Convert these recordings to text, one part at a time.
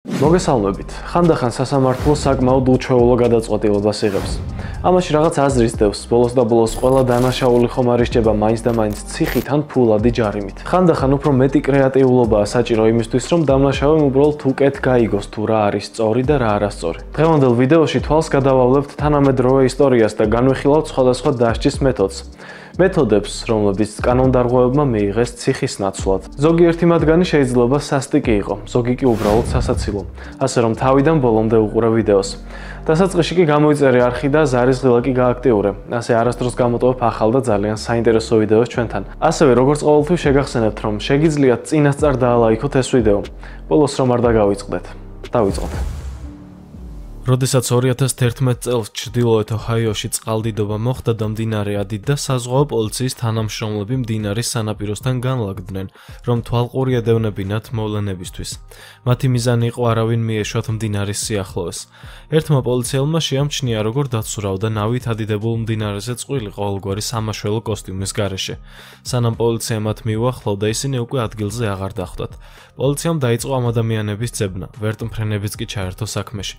მოგესალმებით. ხანდახან სასამართლო საკმაოდ უჩვეულო გადაწყვეტილებას იღებს. ამაში რაღაც აზრის დევს, ბოლოს და ბოლოს ყველა დანაშაული ხომ არ ისჯება მაინც და მაინც ციხით ან ფულადი ჯარიმით. ხანდახან უფრო მეტი კრეატიულობაა საჭირო იმისთვის, რომ დამნაშავემ უბრალოდ უკეთ გაიგოს თუ რა არის სწორი და რა არასწორი. დღევანდელ ვიდეოში თვალს გადავავლებთ თანამედროვე ისტორიას და განვიხილავთ სხვადასხვა დასჯის მეთოდს. მეთოდებს, რომლებიც კანონდარღვევებმა მიიღეს ციხის ნაცვლად. ზოგიერთი მათგანი შეიძლება სასტიკი იყო, ზოგი კი უბრალოდ სასაცილო. ასე რომ თავიდან ბოლომდე უყურე ვიდეოს. დასაწყისში კი გამოიწერე არხი და ზარისღილა კი გააქტიურე. ასე არასდროს გამოტოვებ ახალ და ძალიან საინტერესო ვიდეოს ჩვენთან. ასევე როგორც ყოველთვის შეგახსენებთ, რომ შეგიძლიათ წინასწარ დაალაიქოთ ეს ვიდეო. ბოლოს რომ არ დაგავიწყდეთ. დავიწყოთ. როდესაც 2011 წელს ჩრდილოეთ ოჰაიოში წყალდიდობა მოხდა და მდინარე ადიდა, საზღვაო პოლიციის თანამშრომლები მდინარის სანაპიროსთან განლაგდნენ, რომ თვალყური ედევნებინათ მოვლენებისთვის. მათი მიზანი იყო არავინ მიეშვათ მდინარის სიახლოვეს. ერთმა პოლიციელმა შეამჩნია, როგორ დაცურავდა ნავით ადიდებულ მდინარეზე წყვილი ყოველგვარი სამაშველო კოსტიუმის გარეშე. სანამ პოლიცია მათ მიუახლოვდა, ისინი უკვე ადგილზე აღარ დახვდათ. პოლიციამ დაიწყო ამ ადამიანების ძებნა, ვერტმფრენებიც კი ჩაერთო საქმეში.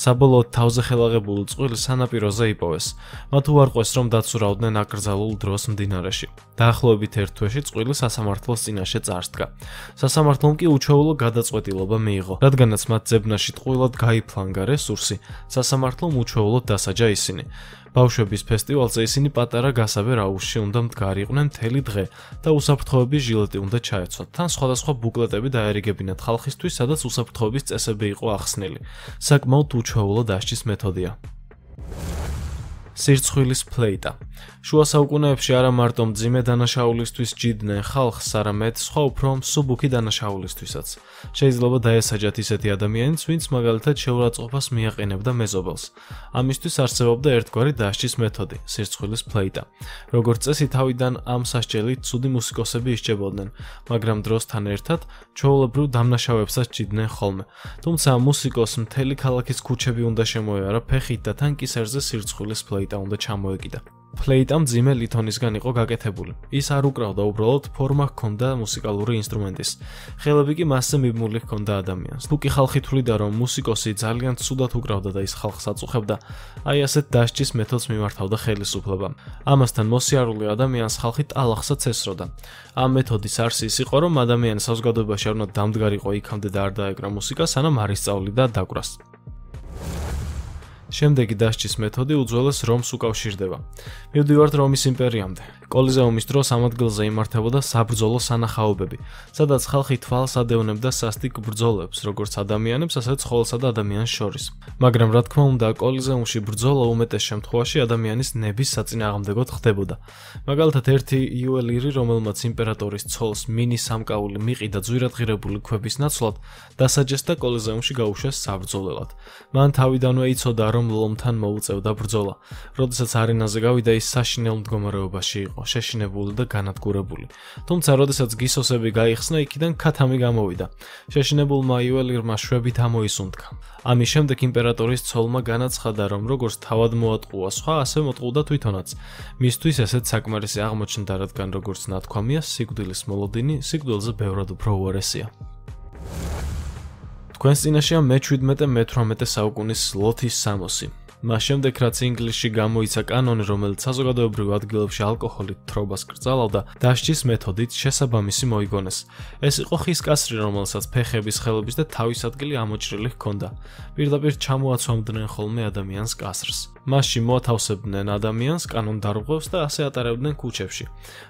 საბოლოოდ თავზე ხელაღებული წყვილი სანაპიროზე იპოვეს. მათ უარყვეს, რომ დაცურავდნენ აკრძალულ დროს მდინარეში. დაახლოებით ერთ თვეში წყვილი სასამართლოს წინაშე წარსდგა. სასამართლომ კი უჩვეულო გადაწყვეტილება მიიღო, რადგანაც მათ ძებნაში ტყუილად გაიფლანგა რესურსი, სასამართლომ უჩვეულოდ დასაჯა ისინი. ბავშვების ფესტივალზე ისინი პატარა გასაბერ აუზში უნდა მდგარიყვნენ მთელი დღე და უსაფრთხოების ჟილეტი უნდა ჩაეცვათ. თან სხვადასხვა ბუკლეტები დაერიგებინათ ხალხისთვის, სადაც უსაფრთხოების წესები იყო ახსნილი. საკმაოდ უჩვეულო დასჯის მეთოდია. სირცხვილის ფლეიტა. შუა საუკუნეებში არა მარტო მძიმე დანაშაულისთვის ჯიდნენ ხალხს, არამედ სხვა უფრო მსუბუქი დანაშაულისთვისაც. შეიძლება დაესაჯათ ისეთი ადამიანიც, ვინც მაგალითად შეურაცხყოფას მიაყენებდა მეზობელს. ამისთვის არსებობდა ერთგვარი დასჯის მეთოდი, სირცხვილის ფლეიტა. როგორც წესი, თავიდან ამ სასჯელით ცუდი მუსიკოსები ისჯებოდნენ, მაგრამ დროსთან ერთად ჩვეულებრივ დამნაშავებსაც ჯიდნენ ხოლმე. თუმცა ამ მუსიკოს მთელი ქალაქის ქუჩები უნდა შემოეარა ფეხით და თან კისერზე სირცხვილის ფლეიტა უნდა ჩამოეკიდა. ფლეიტა მძიმე ლითონისგან იყო გაკეთებული. ის არ უკრავდა, უბრალოდ ფორმა ჰქონდა მუსიკალური ინსტრუმენტის. ხელები კი მასზე მიბმული ჰქონდა ადამიანს. თუ კი ხალხი თვლიდა, რომ მუსიკოსი ძალიან ცუდად უკრავდა და ის ხალხს აწუხებდა, აი ასეთ დასჯის მეთოდს მიმართავდა ხელისუფლება. ამასთან მოსიარულე ადამიანს ხალხი ტალახსაც ესროდა. ამ მეთოდის არსი ის იყო, რომ ადამიანს საზოგადოებაში არ უნდა დამდგარიყო იქამდე და არ დაეკრა მუსიკა, სანამ არ ისწავლიდა დაკვრას. შემდეგი დასჯის მეთოდი უძველეს რომს უკავშირდება. მივდივართ რომის იმპერიამდე. კოლიზეუმის დროს ამ ადგილზე იმართებოდა საბრძოლო სანახაობები, სადაც ხალხი თვალს ადევნებდა სასტიკ ბრძოლებს, როგორც ადამიანებს, ასევე ცხოველსა და ადამიანს შორის. მაგრამ რა თქმა უნდა, კოლიზეუმში ბრძოლა უმეტეს შემთხვევაში ადამიანის ნების საწინააღმდეგოდ ხდებოდა. მაგალითად, ერთი იუველირი, რომელმაც იმპერატორის ცოლს მინის სამკაული მიყიდა ძვირადღირებული ქვების ნაცვლად, დასაჯეს და კოლიზეუმში გაუშვეს საბრძოლველად. მან თავიდანვე იცოდა, რომ ლომთან მოუწევდა ბრძოლა. როდესაც არენაზე გავიდა, ის საშინელ მდგომარეობაში იყო, შეშინებული და განადგურებული. თუმცა, როდესაც გისოსები გაიხსნა, იქიდან ქათამი გამოვიდა. შეშინებულმა იუველირმა შვებით ამოისუნთქა. ამის შემდეგ იმპერატორის ცოლმა განაცხადა, რომ როგორც თავად მოატყუა სხვა, ასე მოტყუდა თვითონაც. მისთვის ესეც საკმარისი აღმოჩნდა, რადგან როგორც ნათქვამია, სიკვდილის მოლოდინი სიკვდილზე ბევრად უფრო უარესია. თქვენს წინაშეა მე-17-მე-18 საუკუნის ლოთის სამოსი. მას შემდეგ, რაც ინგლისში გამოიცა კანონი, რომელიც საზოგადოებრივ ადგილებში ალკოჰოლით თრობას კრძალავდა, დასჯის მეთოდით შესაბამისი მოიგონეს. ეს იყო ხის კასრი, რომელსაც ფეხების, ხელების და თავის ადგილი ამოჭრილი ჰქონდა. პირდაპირ ჩამოაცვამდნენ ხოლმე ადამიანს კასრს. მასში მოათავსებდნენ ადამიანს, კანონდარღვევს და ასე ატარებდნენ ქუჩებში.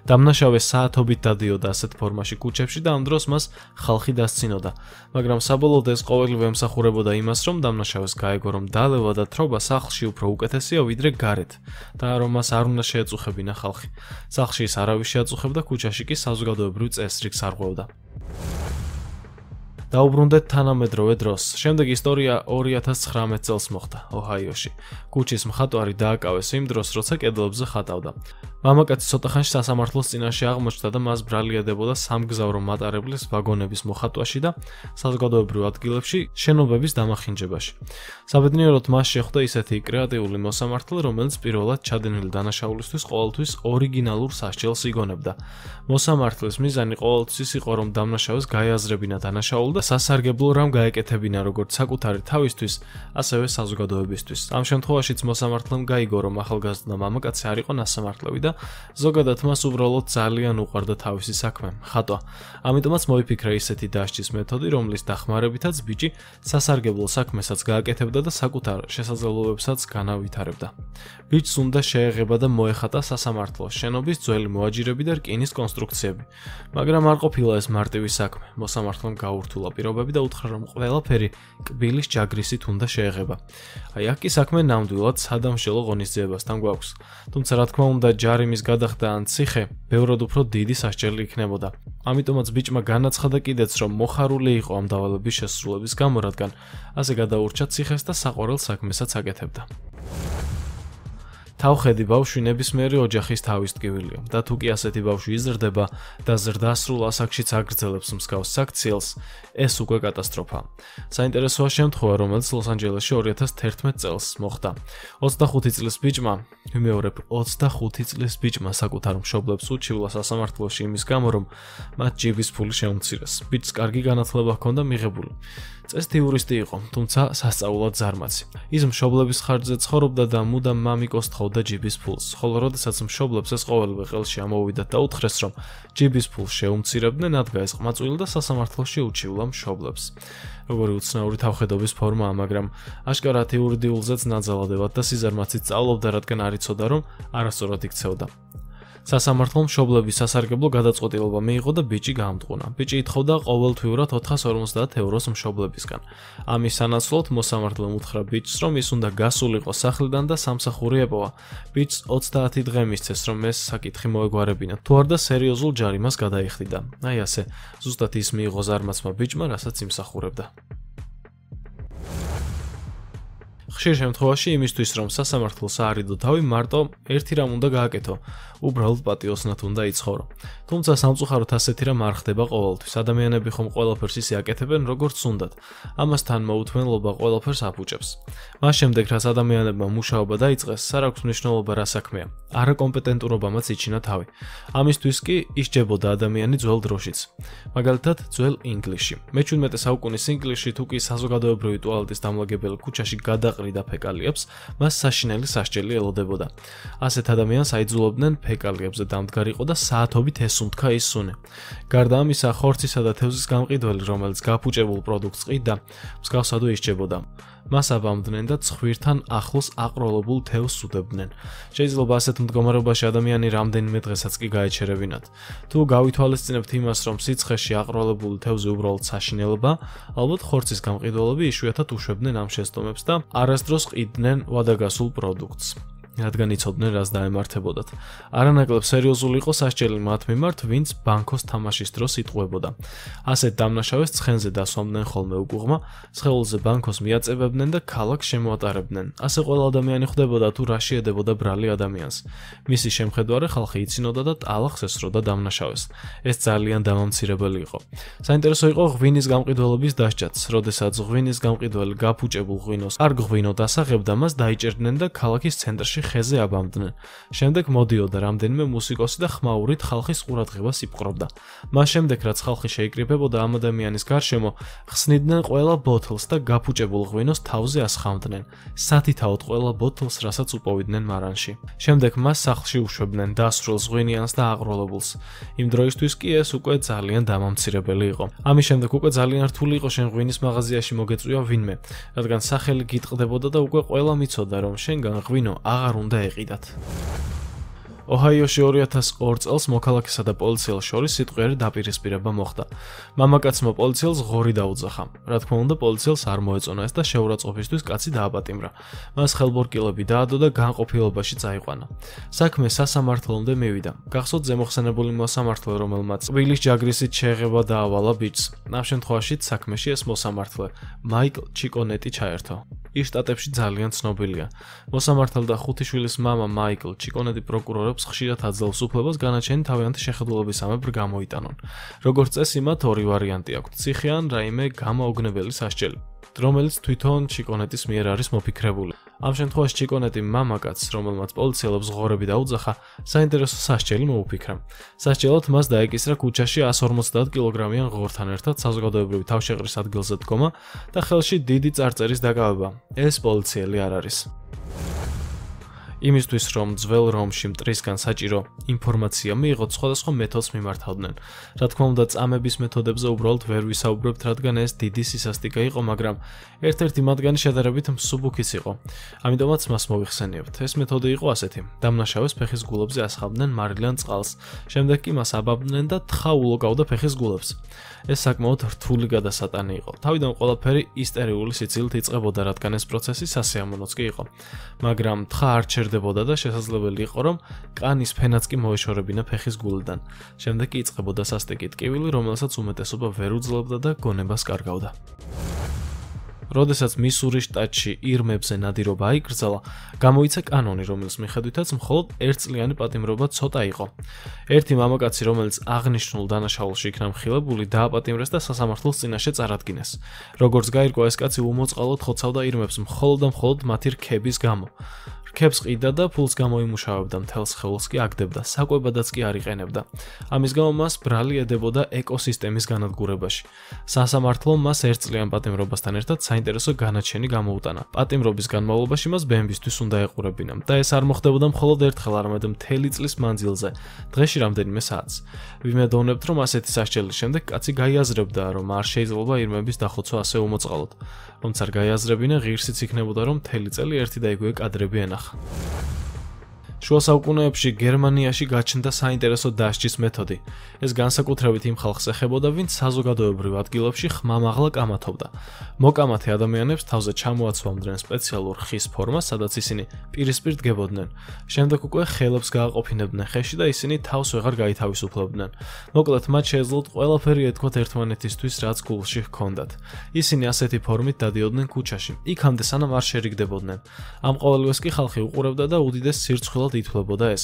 დამნაშავე საათობით დადიოდა ასეთ ფორმაში ქუჩებში და ამ დროს მას ხალხი დასცინოდა. მაგრამ საბოლოოდ ეს ყოველივე ემსახურებოდა იმას, რომ დამნაშავეს გაეგო, რომ დალევა და თრობა სახლში უფრო უკეთესია ვიდრე გარეთ და რომ მას არ უნდა შეეწუხებინა ხალხი. სახლში ის არავის შეაწუხებდა, ქუჩაში კი საზოგადოებრივ წესრიგს არღვევდა. დაუბრუნდეთ თანამედროვე დროს. შემდეგ ისტორია 2019 წელს მოხდა ოჰაიოში. ქუჩის მხატვარი დააკავეს იმ დროს, როცა კედლებზე ხატავდა. მამაკაცი ცოტახანში სასამართლოს წინაშე აღმოჩნდა და მას ბრალი ედებოდა სამგზავრო მატარებლის ვაგონების მოხატვაში და საზოგადოებრივ ადგილებში შენობების დამახინჯებაში. საბედნიეროდ მას შეხვდა ისეთი კრეატიული მოსამართლე, რომელიც პირველად ჩადენილი დანაშაულისთვის ყოველთვის ორიგინალურ სასჯელს იგონებდა. მოსამართლის მიზანი ყოველთვის იყო, რომ დამნაშავეს გაეაზრებინა დანაშაული და და სასარგებლო რამ გაეკეთებინა როგორც საკუთარი თავისთვის, ასევე საზოგადოებისთვის. ამ შემთხვევაშიც მოსამართლემ გაიგო, რომ ახალგაზრდა მამაკაცი არ იყო ნასამართლევი და ზოგადად მას უბრალოდ ძალიან უყვარდა თავისი საქმე, ხატვა. ამიტომაც მოიფიქრა ისეთი დასჯის მეთოდი, რომლის დახმარებითაც ბიჭი სასარგებლო საქმესაც გააკეთებდა და საკუთარ შესაძლებლობებსაც განავითარებდა. ბიჭს უნდა შეეღება და მოეხატა სასამართლო, შენობის ძველი მოაჯირები და რკინის კონსტრუქციები. მაგრამ არ ყოფილა ეს მარტივი საქმე. მოსამართლემ გაურთულა პირობები და უთხრა, რომ ყველაფერი კბილის ჯაგრისით უნდა შეეღება. აი აქ კი საქმე ნამდვილად სადამშველო ღონისძიებასთან გვაქვს. თუმცა რა თქმა უნდა, ჯარიმის გადახდა ან ციხე ბევრად უფრო დიდი სასჯელი იქნებოდა. ამიტომაც ბიჭმა განაცხადა კიდეც, რომ მოხარული იყო ამ დავალების შესრულების გამო, რადგან ასე გადაურჩა ციხეს და საყვარელ საქმესაც აკეთებდა. თავხედი ბავშვი ნებისმიერი ოჯახის თავის ტკივილია და თუ კი ასეთი ბავშვი იზრდება და ზრდასრულ ასაკშიც აგრძელებს მსგავს საქციელს, ეს უკვე კატასტროფაა. საინტერესოა შემთხვევა, რომელიც ლოს-ანჯელესში 2011 წელს მოხდა. 25 წლის ბიჭმა, ვიმეორებ, 25 წლის ბიჭმა საკუთარ მშობლებს უჩივლა სასამართლოში იმის გამო, რომ მათ ჯიბის ფული შეუმცირეს. ბიჭს კარგი განათლება ჰქონდა მიღებული. წესთი იურისტი იყო, თუმცა სასწაულად ზარმაცი. ის მშობლების ხარჯზე ცხოვრობდა და მუდამ მამიკოს თხოვდა ჯიბის ფულს, ხოლო როდესაც მშობლებს ეს ყოველივე ხელში ამოვიდათ და უთხრეს, რომ ჯიბის ფულს შეუმცირებდნენ, ადგა ეს ყმაწვილი და სასამართლოში უჩივლა მშობლებს. როგორი უცნაური თავხედობის ფორმაა, მაგრამ აშკარად იურიდიულზეც ნაძალადებად და სიზარმაცით სწავლობდა, რადგან არ იცოდა, რომ არასწორად იქცეოდა. სასამართლომ მშობლების სასარგებლო გადაწყვეტილება მიიღო და ბიჭი გაამტყუნა. ბიჭი ითხოვდა ყოველთვიურად 450 ევროს მშობლებისგან. ამის სანაცვლოდ მოსამართლემ უთხრა ბიჭს, რომ ის უნდა გასულიყო სახლიდან და სამსახური ეპოვა. ბიჭს 30 დღე მისცეს, რომ ეს საკითხი მოეგვარებინა. თუ არ და სერიოზულ ჯარიმას გადაიხდიდა. აი ასე, ზუსტად ის მიიღო ზარმაცმა ბიჭმა, რასაც იმსახურებდა. ხშირ შემთხვევაში იმისთვის, რომ სასამართლოს აარიდო თავი, მარტო ერთი რამ უნდა გააკეთო, უბრალოდ პატიოსნად უნდა იცხოვრო. თუმცა სამწუხაროდ ასეთი რამ არ ხდება ყოველთვის. ადამიანები ხომ ყველაფერს ისე აკეთებენ, როგორც უნდათ. ამასთან მოუთმენლობა ყველაფერს აფუჭებს. მას შემდეგ, რაც ადამიანებმა მუშაობა დაიწყეს, არ აქვს მნიშვნელობა რა საქმეა. არაკომპეტენტურობამაც იჩინა თავი. ამისთვის კი ისჯებოდა ადამიანი ძველ დროშიც. მაგალითად, ძველ ინგლისში. მე-17 საუკუნის ინგლისში თუ კი საზოგადოებრივი ტუალეტის დამლაგებელი ქუჩაში გადაყრიდა ფეკალიებს, მას საშინელი სასჯელი ელოდებოდა. ასეთ ადამიანს აიძულებდნენ ფეკალიებზე დამდგარიყო და საათობით ესუნთქა ის სუნე. გარდა ამისა, ხორცისა და თევზის გამყიდველი, რომელიც გაფუჭებულ პროდუქტს ყიდდა, მსგავსადვე ისჯებოდა. მას აბამდნენ და ცხვირთან ახლოს აყროლებულ თევზს უდებდნენ. შეიძლება ასეთ მდგომარეობაში ადამიანი რამდენიმე დღესაც კი გაეჩერებინათ. თუ გავითვალისწინებთ იმას, რომ სიცხეში აყროლებული თევზი უბრალოდ საშინელებაა, ალბათ ხორცის გამყიდველები იშვიათად უშვებდნენ ამ შეცდომებს და არასდროს ყიდნენ ვადაგასულ პროდუქტს. რადგან იცოდნენ, რას დაემართებოდათ. არანაკლებ სერიოზული იყო სასჯელი მათ მიმართ, ვინც ბანკოს თამაშის დროს იტყუებოდა. ასეთ დამნაშავეს ცხენზე დასვამდნენ ხოლმე უკუღმა, სხეულზე ბანკოს მიაწებებდნენ და ქალაქს შემოატარებდნენ. ასე ყველა ადამიანი ხვდებოდა, თუ რა შეედებოდა ბრალი ადამიანს. მისი შემხედვარე ხალხი იცინოდა და ტალახს ესროდა დამნაშავეს. ეს ძალიან დამამცირებელი იყო. საინტერესო იყო ღვინის გამყიდველების დასჯაც. როდესაც ღვინის გამყიდველი გაფუჭებულ ღვინოს არ ღვინო დასაღებდა, მას დაიჭერდნენ და ქალაქის ცენტრში ხეზე აბამდნენ. შემდეგ მოდიოდა რამდენიმე მუსიკოსი და ხმაურით ხალხის ყურადღებას იპყრობდა. მას შემდეგ, რაც ხალხი შეიკრიბებოდა ამ ადამიანის გარშემო, ხსნიდნენ ყველა ბოთლს და გაფუჭებულ ღვინოს თავზე ასხამდნენ. სათითაოდ ყველა ბოთლს, რასაც უპოვიდნენ მარანში. შემდეგ მას სახლში უშვებდნენ დასრულს ღვინიანს და აყროლებულს. იმ დროისთვის კი ეს უკვე ძალიან დამამცირებელი იყო. ამის შემდეგ უკვე ძალიან რთული იყო შენ ღვინის მაღაზიაში მოგეწვია ვინმე, რადგან სახელი გიტყდებოდა და უკვე ყველა მიცოდა, რომ შენგან ღვინო აღარ უნდა ეყიდათ. ოჰაიოში 2002 წელს მოქალაქესა და პოლიციელს შორის სიტყვიერი დაპირისპირება მოხდა. მამაკაცმა პოლიციელს ღორი დაუძახა. რა თქმა უნდა, პოლიციელს არ მოეწონა ეს და შეურაცხყოფისთვის კაცი დააპატიმრა. მას ხელბორკილები დაადო და განყოფილებაში წაიყვანა. საქმე სასამართლომდე მივიდა. გახსოვთ ზემოხსენებული მოსამართლე, რომელმაც კბილის ჯაგრისით შეღება დაავალა ბიჭს. ამ შემთხვევაშიც საქმეში ეს მოსამართლე მაიკლ ჩიკონეტი ჩაერთო. ის შტატებში ძალიან ცნობილია. მოსამართლე და ხუთი შვილის მამა მაიკლ ჩიკონეტი პროკურორებს ხშირად აძლევს უფლებას განაჩენი თავიანთი შეხედულებისამებრ გამოიტანონ. როგორც წესი, მათ ორი ვარიანტი აქვთ: ციხე ან რაიმე გამაოგნებელი სასჯელი, რომელიც თვითონ ჩიკონეტის მიერ არის მოფიქრებული. ამ შემთხვევაში ჩიკონეტი მამაკაცს, რომელმაც პოლიციელებს ღორები დაუძახა, საინტერესო სასჯელი მოუფიქრა. სასჯელად მას დაეკისრა ქუჩაში 150 კილოგრამიან ღორთან ერთად საზოგადოებრივი თავშეყრის ადგილზე დგომა და ხელში დიდი წარწერის დაკავება. ეს პოლიციელი არ არის. იმისთვის, რომ ძველ რომში მტრისგან საჭირო ინფორმაცია მიიღოთ, სხვადასხვა მეთოდს მიმართავდნენ. რა თქმა უნდა, წამების მეთოდებზე უბრალოდ ვერ ვისაუბრებთ, რადგან ეს დიდი სისასტიკე იყო, მაგრამ ერთ-ერთი მათგანი შედარებით მსუბუქიც იყო. ამიტომაც მას მოვიხსენიებთ. ეს მეთოდი იყო ასეთი: დამნაშავეს ფეხის გულებზე ასხამდნენ მარილიან წყალს, შემდეგ კი მას აბაბდნენ და თხა ულოკავდა ფეხის გულებს. ეს საკმაოდ რთული გადასატანი იყო. თავიდან ყველაფერი ისტერიული სიცილით იწყებოდა, რადგან ეს პროცესი სასიამოვნოც კი იყო. მაგრამ თხა არ ჩერდებოდა და შესაძლებელი იყო, რომ კანის ფენაც კი მოეშორებინა ფეხის გულიდან. შემდეგ კი იწყებოდა სასტიკი ტკივილი, რომელსაც უმეტესობა ვერ უძლებდა და გონებას კარგავდა. როდესაც მისურის შტატში ირმებზე ნადირობა აიკრძალა, გამოიცა კანონი, რომლის მიხედვითაც მხოლოდ ერთწლიანი პატიმრობა ცოტა იყო. ერთი მამაკაცი, რომელიც აღნიშნულ დანაშაულში იქნა მხილებული, დააპატიმრეს და სასამართლოს წინაშე წარადგინეს. როგორც გაირკვა, ეს კაცი უმოწყალოდ ხოცავდა ირმებს მხოლოდ და მხოლოდ მათი რქების გამო. რქებს ყიდა და ფულს გამოიმუშავებდა, მთელს ხელს კი აგდებდა, საკვებადაც კი არ იყენებდა. ამის გამო მას ბრალი ედებოდა ეკოსისტემის განადგურებაში. სასამართლომ მას ერთწლიან პატიმრობასთან ერთად საინტერესო განაჩენი გამოუტანა. პატიმრობის განმავლობაში მას ბემბისთვის უნდა ეყურებინა და ეს არ მოხდებოდა მხოლოდ ერთხელ, არამედ მთელი წლის მანძილზე, დღეში რამდენიმე საათს. ვიმედოვნებთ, რომ ასეთი სასჯელის შემდეგ კაცი გაიაზრებდა, რომ არ შეიძლება ირმების დახოცვა ასე უმოწყალოდ. რომც არ გაიაზრებინა, ღირსიც იქნებოდა, რომ მთელი წელი ერთი და იგივე კადრები ენახა. შუა საუკუნეებში გერმანიაში გაჩნდა საინტერესო დასჯის მეთოდი. ეს განსაკუთრებით იმ ხალხს ეხებოდა, ვინც საზოგადოებრივ ადგილებში ხმამაღლა კამათობდა. მოკამათე ადამიანებს თავზე ჩამოაცვამდნენ სპეციალურ ხის ფორმას, სადაც ისინი პირისპირ დგებოდნენ. შემდეგ უკვე ხელებს გააყოფინებდნენ ხელში და ისინი თავს ვეღარ გაითავისუფლებდნენ. მოკლედ, მათ შეეძლოთ ყველაფერი ეთქვათ ერთმანეთისთვის, რაც გულში ჰქონდათ. ისინი ასეთი ფორმით დადიოდნენ ქუჩაში, იქამდე სანამ არ შერიგდებოდნენ. ამ ყოველივეს კი ხალხი უყურებდა და უდიდეს სირცხვილად ითვლებოდა ეს.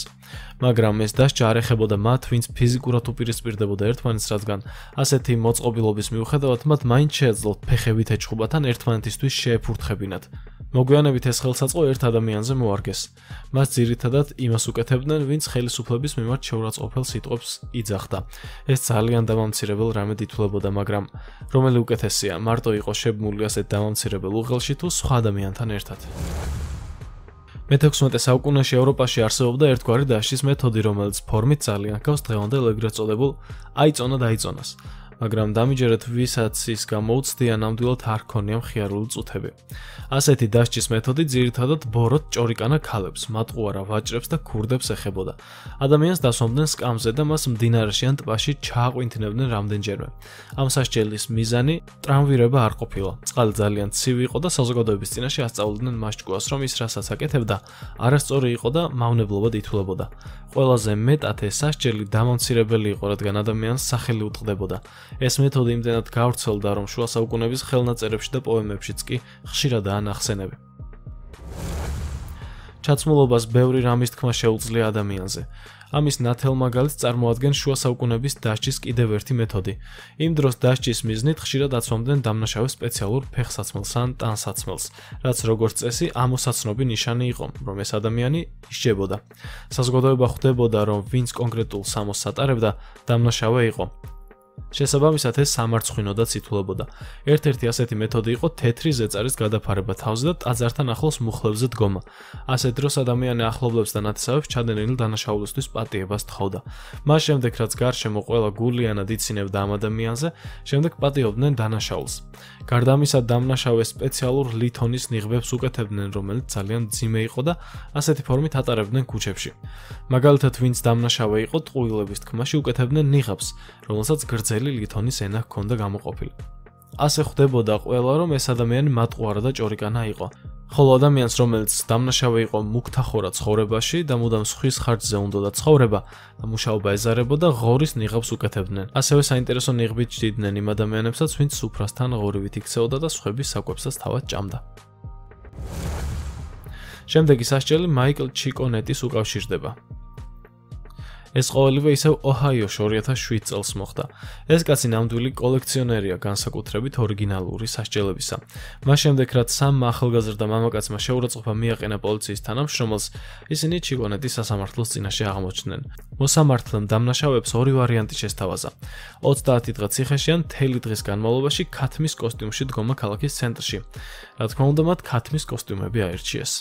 მაგრამ ეს დასჯა არ ეხებოდა მათ, ვინც ფიზიკურად უპირისპირდებოდა ერთმანეთს, რადგან ასეთი მოწყობილობის მიუხედავად მათ მაინც შეეძლოთ ფეხებით ეჭხუბათ ან ერთმანეთისთვის შეეფურთხებინათ. მოგვიანებით ეს ხელსაწყო ერთ ადამიანზე მოარგეს. მას ძირითადად იმას უკეთებდნენ, ვინც ხელისუფლების მიმართ შეურაცხყოფელ სიტყვებს იძახდა. ეს ძალიან დამამცირებელ რამედ ითვლებოდა, მაგრამ რომელი უკეთესია, მარტო იყო შებმული ასეთ დამამცირებელ უღელში თუ სხვა ადამიანთან ერთად. მე-16 საუკუნეში ევროპაში არსებობდა ერთგვარი დასჯის მეთოდი, რომელიც ფორმით ძალიან ჰგავს დღევანდელ ეგრეთ წოდებულ აიწონა დაიწონას. მაგრამ დამიჯერეთ, ვისაც ის გამოუცდია, ნამდვილად არ ქონია მხიარული წუთები. ასეთი დასჯის მეთოდი ძირითადად ბოროტ ჭორიკანა ქალებს, მატყუარა ვაჭრებს და ქურდებს ეხებოდა. ადამიანს დასვამდნენ სკამზე და მას მდინარეში ან ტბაში ჩააყვინთინებდნენ რამდენჯერმე. ამ სასჯელის მიზანი ტრამვირება არ ყოფილა. წყალი ძალიან ცივი იყო და საზოგადოების წინაშე ასწავლიდნენ მას ჭკუას, რომ ის რასაც აკეთებდა, არასწორი იყო და მავნებლობად ითვლებოდა. ყველაზე მეტად ეს სასჯელი დამამცირებელი იყო, რადგან ადამიანს სახელი უტყდებოდა. ეს მეთოდი იმდენად გავრცელდა, რომ შუა საუკუნეების ხელნაწერებში და პოემებშიც კი ხშირადაა ნახსენები. ჩაცმულობას ბევრი რამის თქმა შეუძლია ადამიანზე. ამის ნათელ მაგალითს წარმოადგენს შუა საუკუნეების დასჯის კიდევ ერთი მეთოდი. იმ დროს დასჯის მიზნით ხშირად აცვამდნენ დამნაშავეს სპეციალურ ფეხსაცმელს ან ტანსაცმელს, რაც როგორც წესი ამოსაცნობი ნიშანი იყო, რომ ეს ადამიანი ისჯებოდა. საზოგადოება ხვდებოდა, რომ ვინც კონკრეტულ სამოსს ატარებდა, დამნაშავე იყო. შესაბამისად ეს სამარცხვინოდაც ითვლებოდა. ერთ-ერთი ასეთი მეთოდი იყო თეთრი ზეწარის გადაფარება თავზე და ტაძართან ახლოს მუხლებზე დგომა. ასეთ დროს ადამიანი ახლობლებს და ნათესავებს ჩადენილი დანაშაულისთვის პატიებას თხოვდა. მას შემდეგ, რაც გარშემო ყველა გულიანად იცინებდა ამ ადამიანზე, შემდეგ პატიობდნენ დანაშაულს. გარდა ამისა, დამნაშავეს სპეციალურ ლითონის ნიღბებს უკეთებდნენ, რომელიც ძალიან მძიმე იყო და ასეთი ფორმით ატარებდნენ ქუჩებში. მაგალითად, ვინც დამნაშავე იყო, ტყუილების თქმაში უკეთებდნენ ნიღაბს, რომელსაც გრძელი ლითონის ენა ჰქონდა გამოყოფილი. ასე ხვდებოდა ყველა, რომ ეს ადამიანი მატყუარა და ჭორიკანა იყო. ხოლო ადამიანს, რომელიც დამნაშავე იყო მუქთახორა ცხოვრებაში და მუდამ სხვის ხარჯზე უნდოდა ცხოვრება და მუშაობა ეზარებოდა, ღორის ნიღაბს უკეთებდნენ. ასევე საინტერესო ნიღბით ჭდიდნენ იმ ადამიანებსაც, ვინც სუფრასთან ღორივით იქცეოდა და სხვების საკვებსაც თავად ჭამდა. შემდეგი სასჯელი მაიკლ ჩიკონეტის უკავშირდება. ეს ყოველივე ისევ ოჰაიოში 2007 წელს მოხდა. ეს კაცი ნამდვილი კოლექციონერია განსაკუთრებით ორიგინალური სასჯელებისა. მას შემდეგ რაც სამმა ახალგაზრდა მამაკაცმა შეურაცხყოფა მიაყენა პოლიციის თანამშრომელს, ისინი ჩიკონეტის სასამართლოს წინაშე აღმოჩნდნენ. მოსამართლემ დამნაშავეებს ორი ვარიანტი შესთავაზა. 30 დღე ციხეში ან მთელი დღის განმავლობაში ქათმის კოსტიუმში დგომა ქალაქის ცენტრში. რა თქმა უნდა, მათ ქათმის კოსტიუმები აირჩიეს.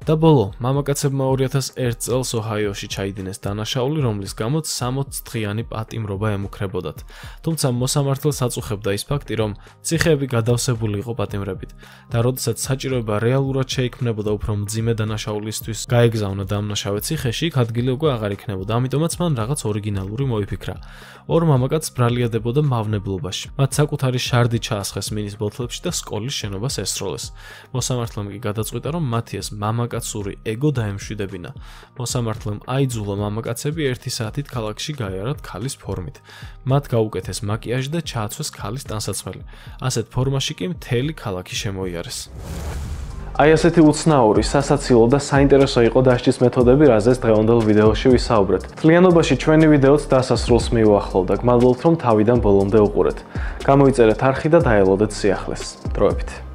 და ბოლო, მამაკაცებმა 2001 წელს ოჰაიოში ჩაიდინეს დანაშაული, რომლის გამოც 60 დღიანი პატიმრობა ემუქრებოდათ. თუმცა მოსამართლეს აწუხებდა ის ფაქტი, რომ ციხეები გადავსებული იყო პატიმრებით და როდესაც საჭიროება რეალურად შეიქმნებოდა უფრო მძიმე დანაშაულისთვის გაეგზავნა დამნაშავე ციხეში, იქ ადგილი უკვე აღარ იქნებოდა. ამიტომაც მან რაღაც ორიგინალური მოიფიქრა. ორ მამაკაცს ბრალიადებოდა მავნებლობაში. მათ საკუთარი შარდი ჩაასხეს მინის ბოთლებში და სკოლის შენობას ესროლეს. მოსამართლემ კი გადაწყვიტა, რომ მათი ეს მამაკაცური ეგო დაემშვიდებინა. მოსამართლემ აიძულა მამაკაცები 1 საათით ქალაქში გაიარათ ქალის ფორმით. მათ გაუკეთეს მაკიაჟი და ჩააცვეს ქალის ტანსაცმელი. ასეთ ფორმაში კი მთელი ქალაქი შემოიარეს. აი ასეთი უცნაური, სასაცილო და საინტერესო იყო დასჯის მეთოდები, რაზეც დღევანდელ ვიდეოში ვისაუბრეთ. მთლიანობაში ჩვენი ვიდეოც დასასრულს მიუახლოვდა. გმადლობთ, რომ თავიდან ბოლომდე უყურეთ. გამოიწერეთ არხი და დაელოდეთ სიახლეს. დროებით.